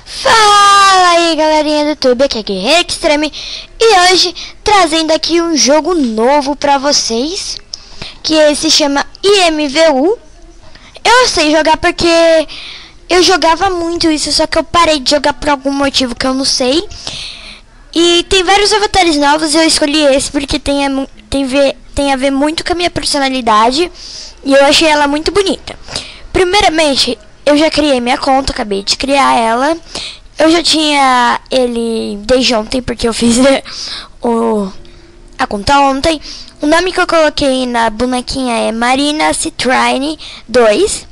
Fala aí, galerinha do YouTube, aqui é Guerreiro Extreme e hoje trazendo aqui um jogo novo pra vocês, que se chama IMVU. Eu sei jogar porque eu jogava muito isso, só que eu parei de jogar por algum motivo que eu não sei. E tem vários avatares novos e eu escolhi esse porque tem a ver muito com a minha personalidade e eu achei ela muito bonita. Primeiramente, eu já criei minha conta, acabei de criar ela. Eu já tinha ele desde ontem, porque eu fiz a conta ontem. O nome que eu coloquei na bonequinha é Marina Citrine 2.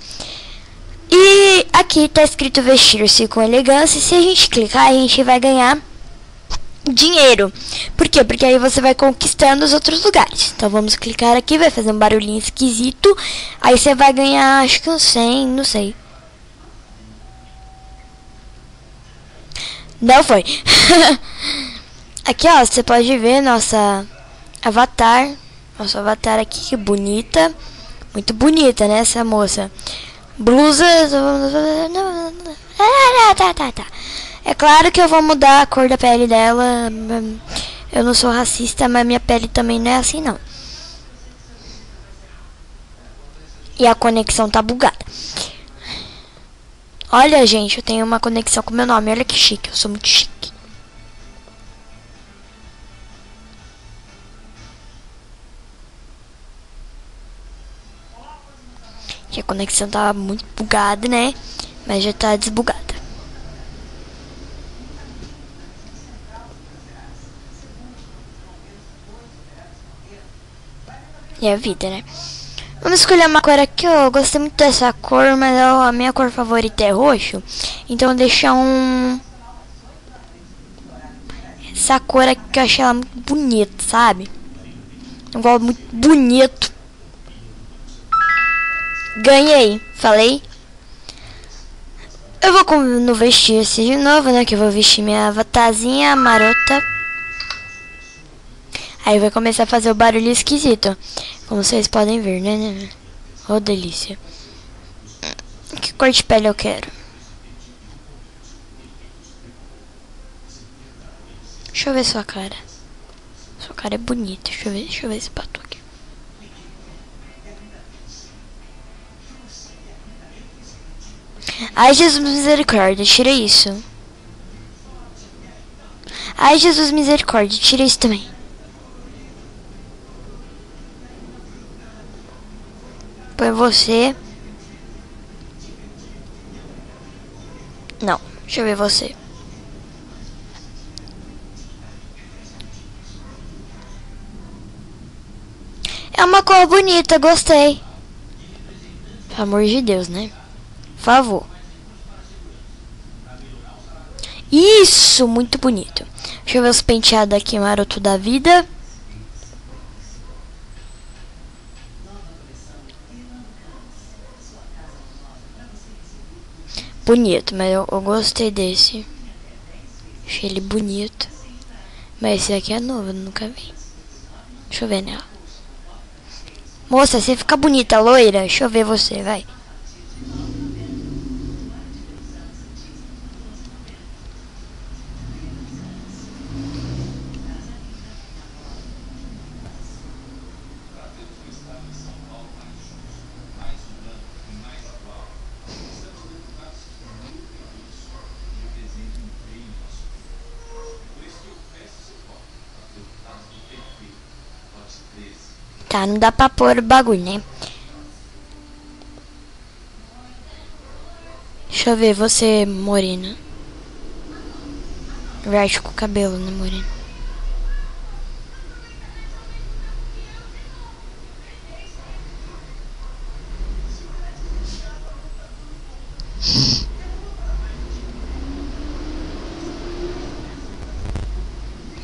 E aqui tá escrito vestir-se com elegância. E se a gente clicar, a gente vai ganhar dinheiro. Por quê? Porque aí você vai conquistando os outros lugares. Então vamos clicar aqui, vai fazer um barulhinho esquisito. Aí você vai ganhar, acho que uns 100, não sei. Não foi. Aqui, ó, você pode ver nossa avatar. Nosso avatar aqui, que bonita. Muito bonita, né, essa moça. Blusa. Tá. É claro que eu vou mudar a cor da pele dela. Eu não sou racista, mas minha pele também não é assim, não. E a conexão tá bugada. Olha, gente, eu tenho uma conexão com meu nome. Olha que chique, eu sou muito chique. E a conexão tava muito bugada, né? Mas já tá desbugada. E a vida, né? Vamos escolher uma cor aqui, eu gostei muito dessa cor, mas a minha cor favorita é roxo. Então deixa essa cor aqui que eu achei ela muito bonita, sabe? Um golpe muito bonito. Ganhei, falei. Eu vou no vestir-se de novo, né? Que eu vou vestir minha avatarzinha marota. Aí vai começar a fazer o barulho esquisito. Como vocês podem ver, né? Oh, delícia. Que cor de pele eu quero? Deixa eu ver sua cara. Sua cara é bonita. Deixa eu ver esse pato aqui. Ai, Jesus misericórdia, tira isso. Ai, Jesus misericórdia, tira isso também. Põe você. Não, deixa eu ver você. É uma cor bonita, gostei. Pelo amor de Deus, né? Por favor. Isso, muito bonito. Deixa eu ver os penteados aqui, maroto da vida. Bonito, mas eu gostei desse. Achei ele bonito. Mas esse aqui é novo, eu nunca vi. Deixa eu ver nela. Moça, você fica bonita, loira. Deixa eu ver você, vai. Tá, não dá pra pôr o bagulho, né? Deixa eu ver, você, morena. Veste com o cabelo, né, morena?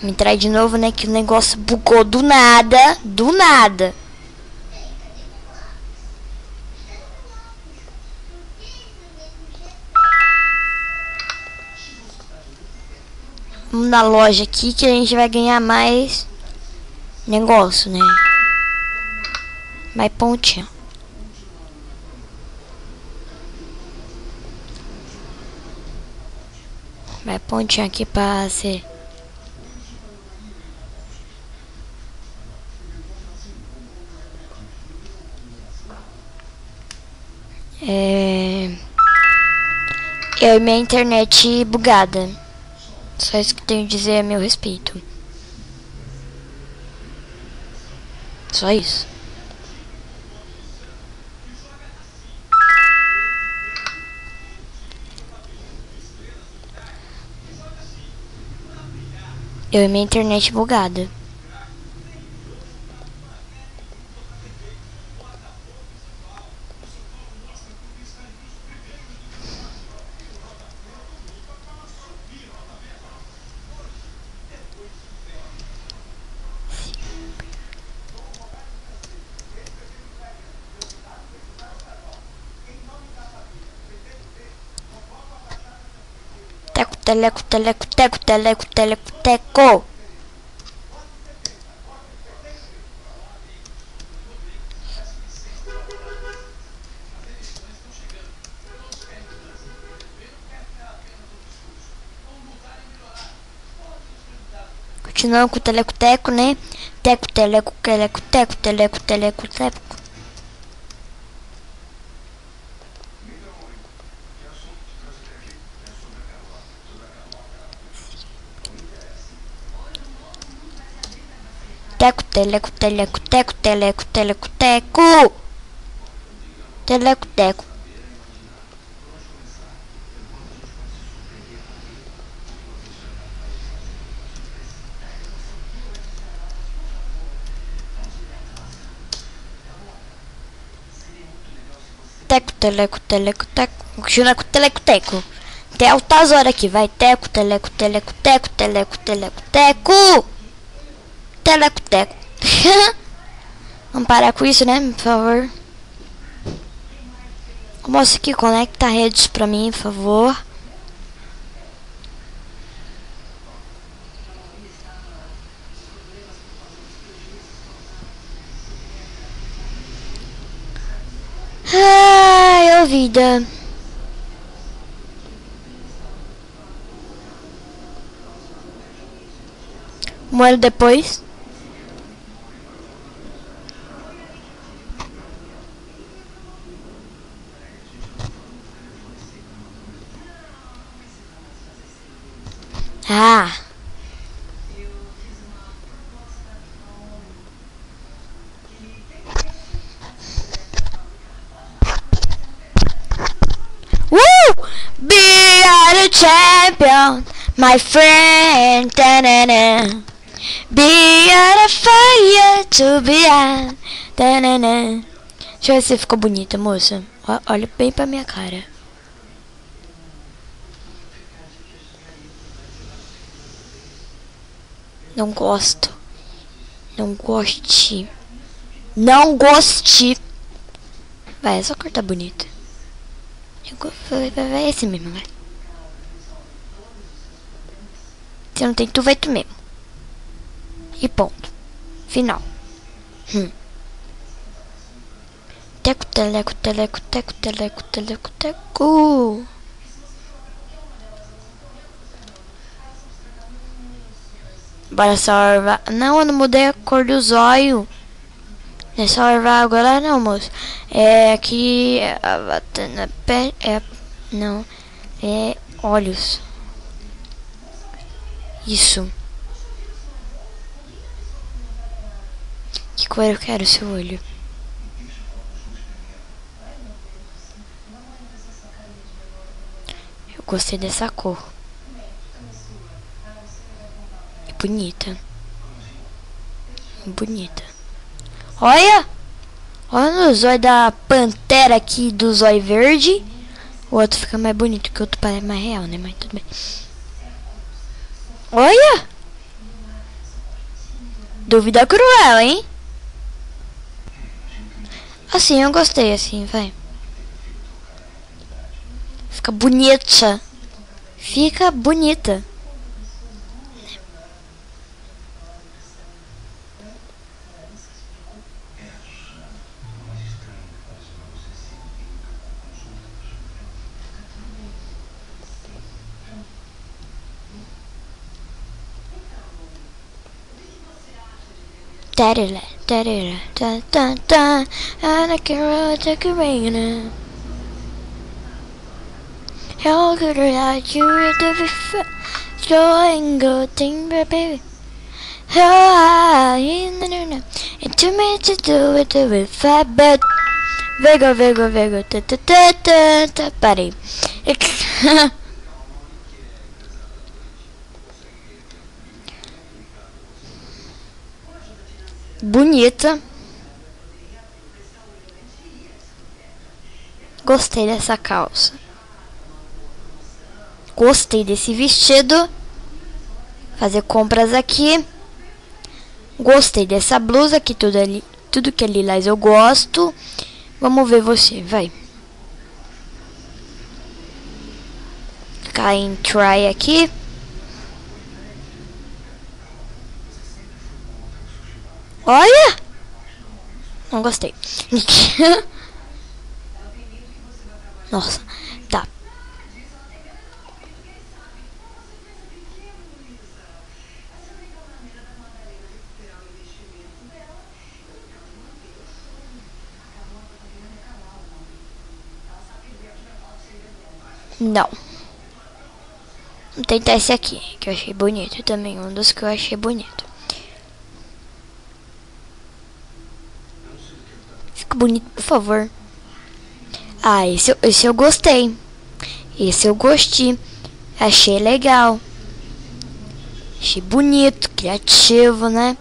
Me traz de novo, né? Que o negócio bugou do nada. Do nada. Vamos na loja aqui que a gente vai ganhar mais negócio, né? Mais pontinho. Vai pontinho aqui pra ser. Eu e minha internet bugada. Só isso que tenho a dizer a meu respeito. Só isso. Eu e minha internet bugada. Teco, teleco, teleco, teco, teleco, teleco, teco. Continuando com o teleco-teco, né? Teco, teleco, teleco, teco, teleco, teleco, teco. Teco, teleco, teleco, teco, teleco, teleco, teco. Teleco, teco. Teco, teleco, teleco, teco. Continua com o teleco, teco. Até altas horas aqui, vai. Teco, teleco, teleco, teco, teleco, teleco, teco. Teleco, teco. Vamos parar com isso, né? Por favor. Moça aqui, conecta redes pra mim, por favor. Ai, ô vida. Um ano depois. Ah. Be a champion, my friend. Ta-na-na. Be a fire to be a. Ta-na-na. Deixa eu ver se ficou bonita, moça. Olha bem pra minha cara. Não gosto. Não goste. Não goste. Vai, essa cor tá bonita. Vai esse mesmo, vai. Se não tem tu, vai tu mesmo. E ponto. Final. Teco, teleco, teleco, teco, teleco, teleco, teco. Bora salvar. Não, eu não mudei a cor do zóio. Não é salvar agora não, moço. É aqui. Não. É olhos. Isso. Que cor eu quero seu olho? Eu gostei dessa cor. É bonita. Bonita. Olha! Olha o zóio da pantera aqui do zóio verde. O outro fica mais bonito, que o outro parece mais real, né? Mas tudo bem. Olha! Dúvida cruel, hein? Assim, eu gostei, assim, vai. Fica bonita. Fica bonita. Tarara, tarara, ta ta ta. Ana Carol Takarana. How could I you to be joy go thing baby? How I and to me to do it with fat but Vego ta ta ta ta ta parei. Bonita. Gostei dessa calça. Gostei desse vestido. Fazer compras aqui. Gostei dessa blusa que tudo que é lilás eu gosto. Vamos ver você, vai. Ficar em try aqui. Olha! Não gostei. Nossa, tá. Não. Vamos tentar esse aqui, que eu achei bonito também. Um dos que eu achei bonito. Fica bonito, por favor. Ah, esse eu gostei. Esse eu gostei. Achei legal. Achei bonito, criativo, né?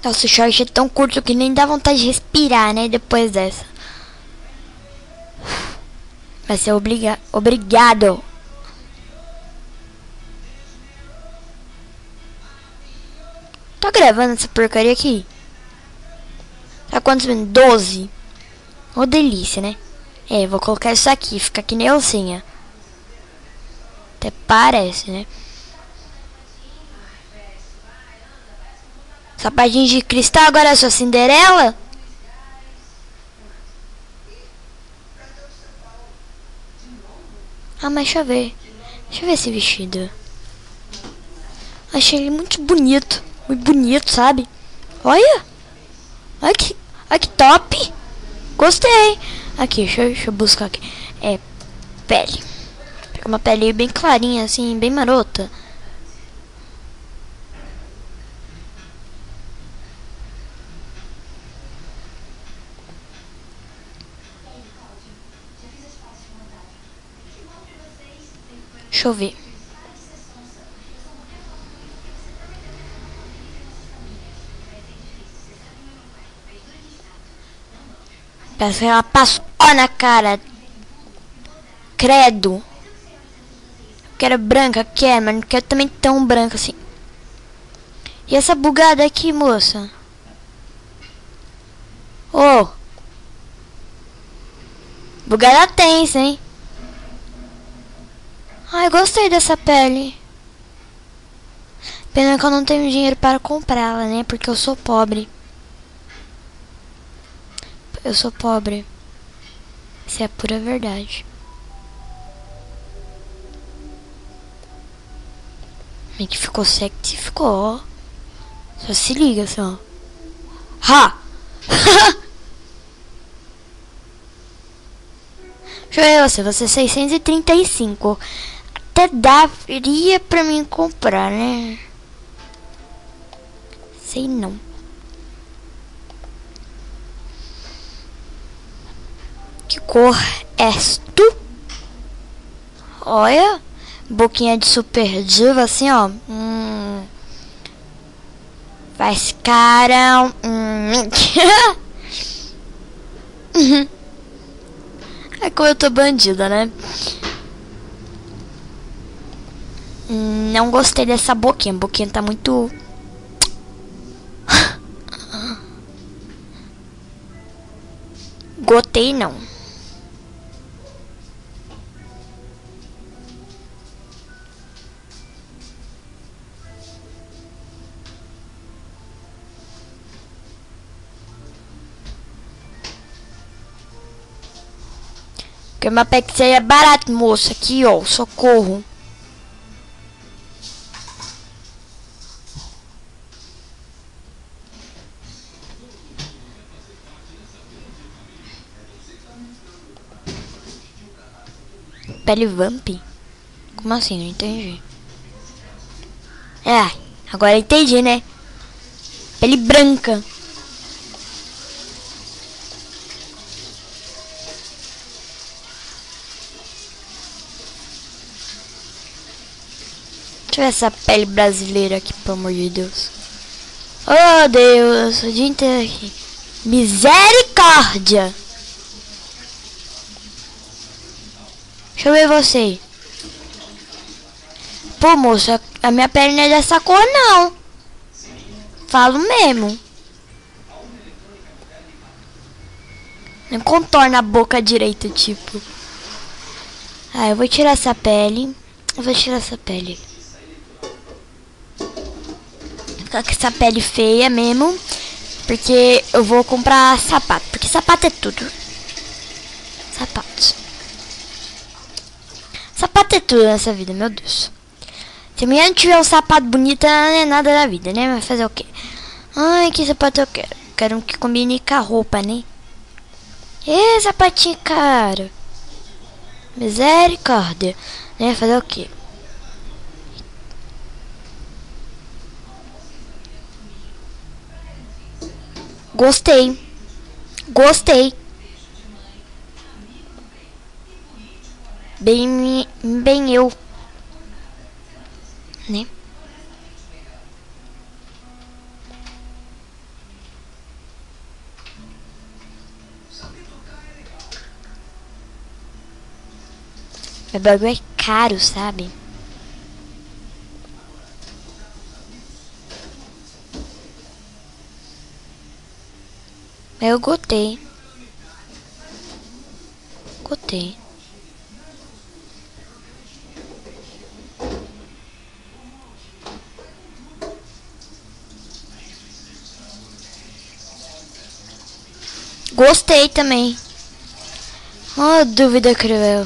Nossa, o short é tão curto que nem dá vontade de respirar, né? Depois dessa. Vai ser obrigado. Tô gravando essa porcaria aqui. Tá quantos minutos? 12. Ô, delícia, né? É, vou colocar isso aqui. Fica que nem alcinha. Até parece, né? Sapatinho de cristal, agora é sua Cinderela? Ah, mas deixa eu ver. Deixa eu ver esse vestido. Achei ele muito bonito. Muito bonito, sabe? Olha. Olha que top. Gostei. Aqui, deixa eu buscar aqui. É, pele. Pega uma pele bem clarinha, assim, bem marota. Deixa eu ver. Parece que ela passou na cara. Credo. Eu quero branca, quero, mas não quero também tão branca assim. E essa bugada aqui, moça? Oh. Bugada tensa, hein? Ai, gostei dessa pele. Pena que eu não tenho dinheiro para comprá-la, né? Porque eu sou pobre. Eu sou pobre. Isso é a pura verdade. Meio que ficou sexy, ficou, ó. Só se liga, só. Ha! Deixa eu ver você é 635. Até daria pra mim comprar, né? Sei não. Que cor és tu? Olha. Boquinha de super diva, assim, ó. Faz cara. É como eu tô bandida, né? Não gostei dessa boquinha. A boquinha tá muito... Gostei não. Porque uma pixel é barato, moça. Aqui, ó. Socorro. Pele vamp? Como assim? Não entendi. É, agora entendi, né? Pele branca. Deixa eu ver essa pele brasileira aqui, pelo amor de Deus. Oh, Deus. O dia inteiro aqui. Misericórdia. Deixa eu ver você. Pô, moça, a minha pele não é dessa cor, não. Falo mesmo. Não contorna a boca direito, tipo. Ah, eu vou tirar essa pele. Eu vou tirar essa pele. Ficar com essa pele feia mesmo. Porque eu vou comprar sapato. Porque sapato é tudo. Sapatos. Sapato é tudo nessa vida, meu Deus. Se a mulher não tiver um sapato bonito, não é nada da vida, né? Vai fazer o quê? Ai, que sapato eu quero? Quero um que combine com a roupa, né? Ê, sapatinho caro. Misericórdia. Né? Fazer o quê? Gostei. Gostei. Bem eu. Né? Meu bagulho é caro, sabe? Eu gostei. Gostei. Gostei também. Oh, dúvida cruel.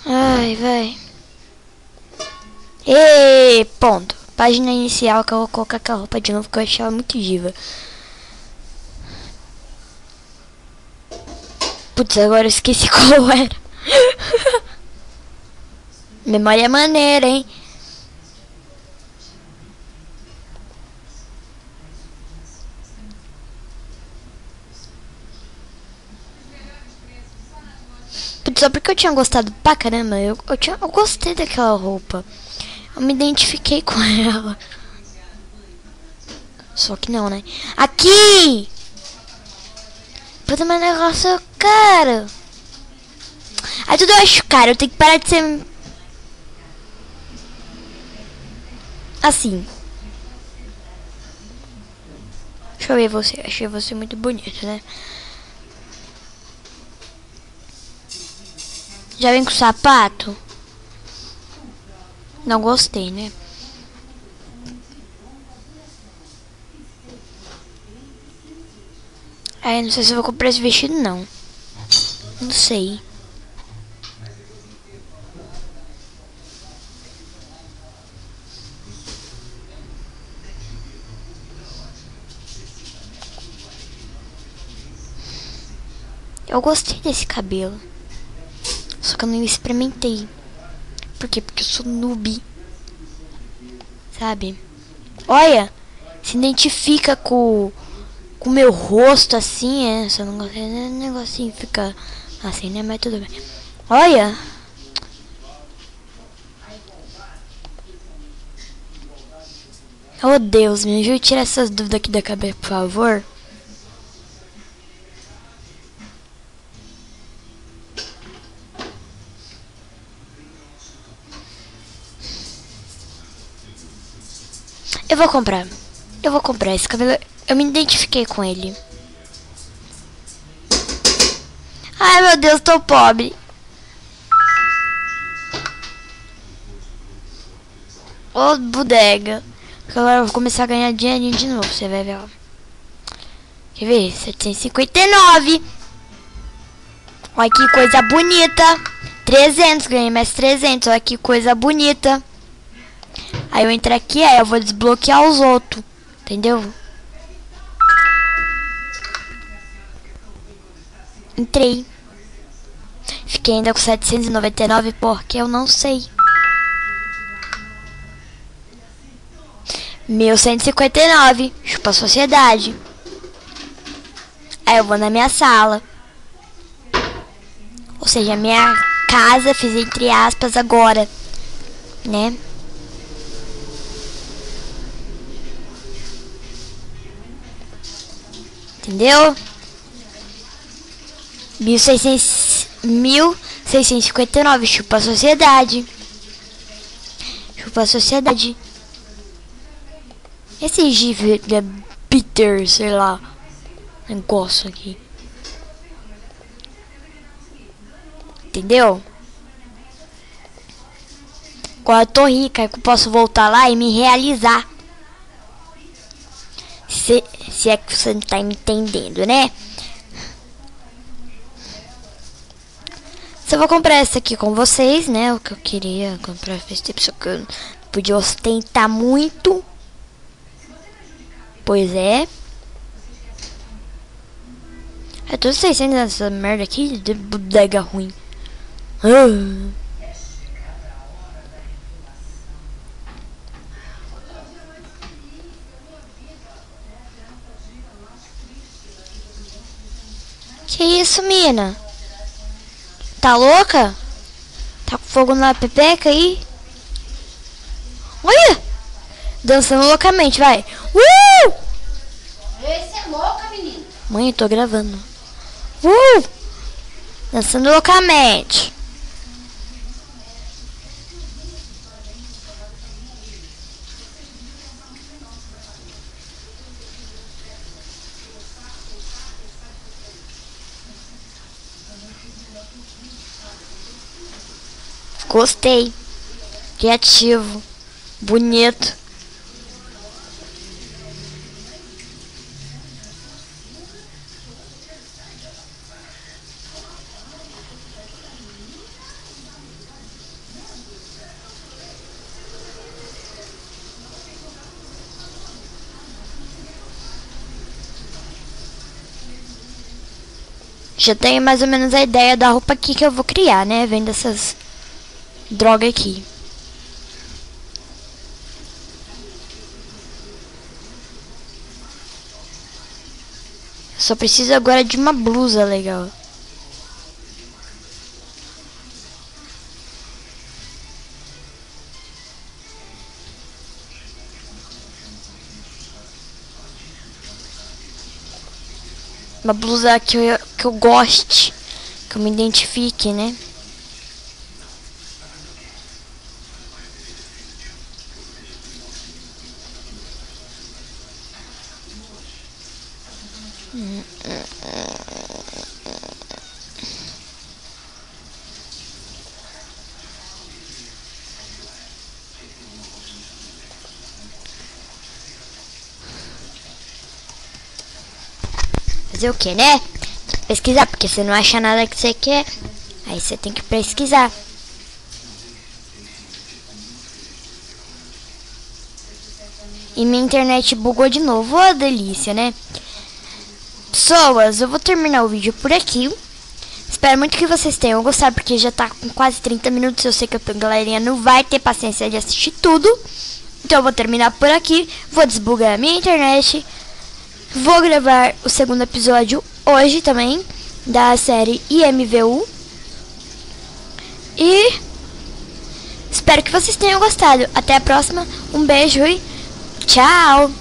Ai, vai. E ponto. Página inicial que eu vou colocar com a roupa de novo, que eu achei ela muito diva. Putz, agora eu esqueci qual era. Memória maneira, hein? Putz, só porque eu tinha gostado pra caramba, eu gostei daquela roupa. Eu me identifiquei com ela. Só que não, né? Aqui! Puta, meu negócio é caro. Aí tudo eu acho caro, eu tenho que parar de ser... assim. Deixa eu ver você. Achei você muito bonito, né? Já vem com sapato? Não gostei, né? Aí, não sei se eu vou comprar esse vestido, não. Não sei. Eu gostei desse cabelo. Só que eu não experimentei. Por quê? Porque eu sou noob. Sabe? Olha! Se identifica com o meu rosto assim, é. Só não gostei do negocinho fica assim, né? Mas tudo bem. Olha! Oh Deus, me ajude a tirar essas dúvidas aqui da cabeça, por favor. Eu vou comprar esse cabelo. Eu me identifiquei com ele. Ai, meu Deus, tô pobre. Ô, bodega. Agora eu vou começar a ganhar dinheirinho de novo, você vai ver, ó. Quer ver? 759. Olha que coisa bonita. 300, ganhei mais 300. Olha que coisa bonita. Aí eu entro aqui, aí eu vou desbloquear os outros. Entendeu? Entrei. Fiquei ainda com 799 porque eu não sei. 1159. Chupa a sociedade. Aí eu vou na minha sala. Ou seja, minha casa, fiz entre aspas agora. Né? Entendeu? 1659. Chupa a sociedade. Chupa a sociedade. Esse GIF é Peter, sei lá. Negócio aqui. Entendeu? Agora eu tô rica, eu posso voltar lá e me realizar. Se é que você não tá me entendendo, né? Eu vou comprar essa aqui com vocês, né? O que eu queria comprar faz tempo, só que eu não podia ostentar muito. Pois é. Eu tô 600 nessa merda aqui de bodega ruim. Que isso, mina? Tá louca? Tá com fogo na pepeca aí? Olha! Dançando loucamente, vai. Esse é louca, menino. Mãe, eu tô gravando. Dançando loucamente. Gostei. Criativo. Bonito. Já tenho mais ou menos a ideia da roupa aqui que eu vou criar, né? Vendo essas drogas aqui. Só preciso agora de uma blusa legal. Uma blusa que eu goste, que eu me identifique, né? Fazer o que, né? Pesquisar, porque você não acha nada que você quer. Aí você tem que pesquisar. E minha internet bugou de novo. Ô, delícia, né? Pessoas, eu vou terminar o vídeo por aqui. Espero muito que vocês tenham gostado, porque já tá com quase 30 minutos. Eu sei que a galerinha não vai ter paciência de assistir tudo. Então eu vou terminar por aqui. Vou desbugar a minha internet. Vou gravar o segundo episódio hoje também, da série IMVU. E espero que vocês tenham gostado. Até a próxima. Um beijo e tchau!